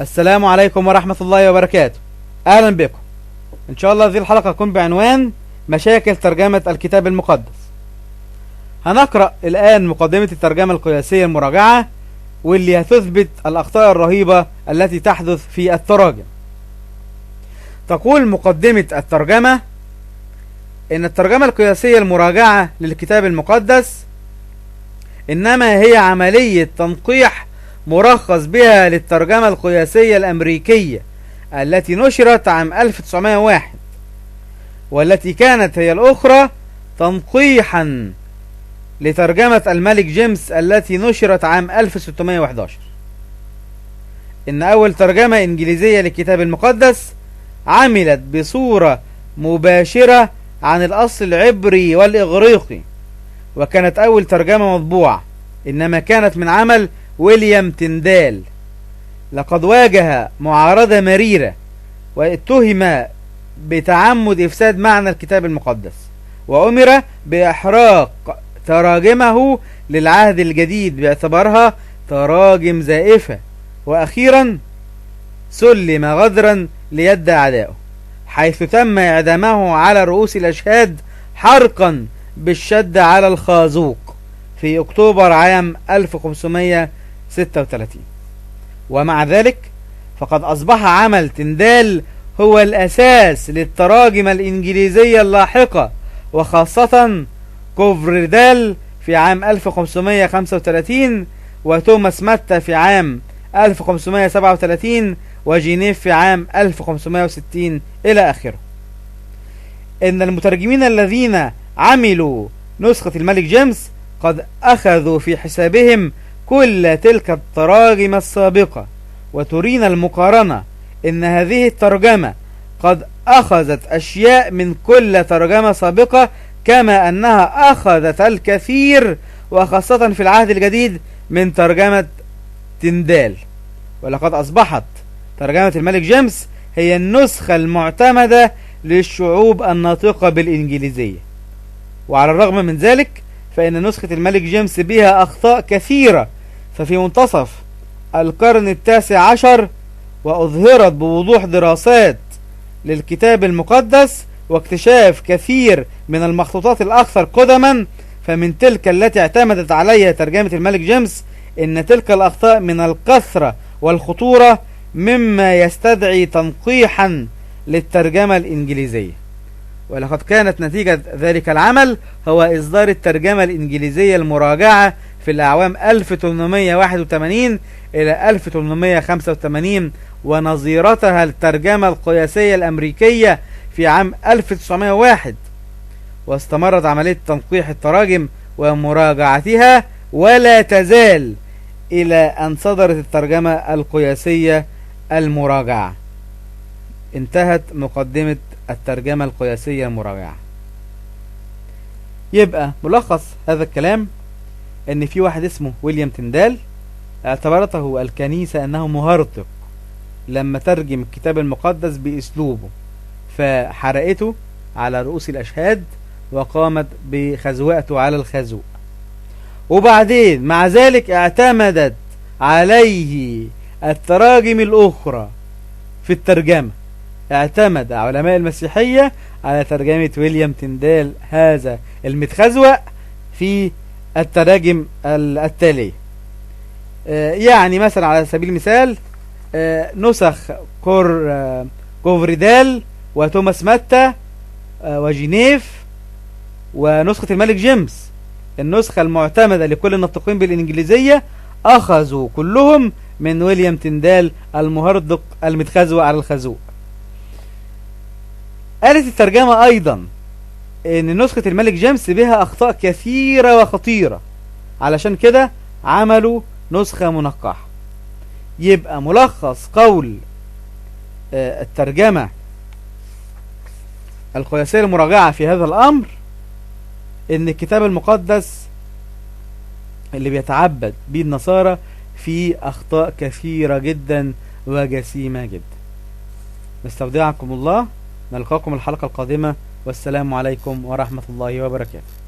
السلام عليكم ورحمة الله وبركاته. أهلا بكم. إن شاء الله هذه الحلقة تكون بعنوان مشاكل ترجمة الكتاب المقدس. هنقرأ الآن مقدمة الترجمة القياسية المراجعة، واللي هتثبت الأخطاء الرهيبة التي تحدث في التراجم. تقول مقدمة الترجمة إن الترجمة القياسية المراجعة للكتاب المقدس إنما هي عملية تنقيح مرخص بها للترجمة القياسية الأمريكية التي نشرت عام 1901، والتي كانت هي الأخرى تنقيحا لترجمة الملك جيمس التي نشرت عام 1611. إن أول ترجمة إنجليزية للكتاب المقدس عملت بصورة مباشرة عن الأصل العبري والإغريقي، وكانت أول ترجمة مطبوعة، إنما كانت من عمل ويليام تندال. لقد واجه معارضة مريرة واتهم بتعمد إفساد معنى الكتاب المقدس، وأمر بإحراق تراجمه للعهد الجديد باعتبارها تراجم زائفة، وأخيرا سلم غدرا ليد أعدائه، حيث تم إعدامه على رؤوس الأشهاد حرقا بالشد على الخازوق في أكتوبر عام 1536. ومع ذلك فقد أصبح عمل تندال هو الأساس للتراجم الإنجليزية اللاحقة، وخاصة كوفريدال في عام 1535، وتوماس ماتا في عام 1537، وجينيف في عام 1560 إلى آخره. إن المترجمين الذين عملوا نسخة الملك جيمس قد أخذوا في حسابهم كل تلك التراجم السابقة، وترينا المقارنة إن هذه الترجمة قد أخذت أشياء من كل ترجمة سابقة، كما أنها أخذت الكثير وخاصة في العهد الجديد من ترجمة تندال. ولقد أصبحت ترجمة الملك جيمس هي النسخة المعتمدة للشعوب الناطقة بالإنجليزية. وعلى الرغم من ذلك فإن نسخة الملك جيمس بها أخطاء كثيرة، ففي منتصف القرن ال19 وأظهرت بوضوح دراسات للكتاب المقدس واكتشاف كثير من المخطوطات الأكثر قدما، فمن تلك التي اعتمدت عليها ترجمة الملك جيمس إن تلك الأخطاء من الكثرة والخطورة مما يستدعي تنقيحا للترجمة الإنجليزية. ولقد كانت نتيجة ذلك العمل هو إصدار الترجمة الإنجليزية المراجعة في الأعوام 1881 إلى 1885، ونظيرتها الترجمة القياسية الأمريكية في عام 1901. واستمرت عملية تنقيح التراجم ومراجعتها ولا تزال إلى أن صدرت الترجمة القياسية المراجعة. انتهت مقدمة الترجمة القياسية المراجعة. يبقى ملخص هذا الكلام ان في واحد اسمه ويليام تندال اعتبرته الكنيسة انه مهرطق لما ترجم الكتاب المقدس باسلوبه، فحرقته على رؤوس الاشهاد وقامت بخزوقته على الخازوق. وبعدين مع ذلك اعتمدت عليه التراجم الاخرى في الترجمة. اعتمد علماء المسيحية على ترجمة ويليام تندال هذا المتخزوق في التراجم التالية. يعني مثلا على سبيل المثال نسخ كوفريدال وتوماس ماتا وجينيف ونسخة الملك جيمس، النسخة المعتمدة لكل الناطقين بالإنجليزية، أخذوا كلهم من ويليام تندال المهرطق المتخزوق على الخازوق. قالت الترجمة أيضا إن نسخة الملك جيمس بها أخطاء كثيرة وخطيرة، علشان كده عملوا نسخة منقحة. يبقى ملخص قول الترجمة القياسية المراجعة في هذا الأمر إن الكتاب المقدس اللي بيتعبد به النصارى فيه أخطاء كثيرة جدا وجسيمة جدا. نستودعكم الله، نلقاكم الحلقة القادمة، والسلام عليكم ورحمة الله وبركاته.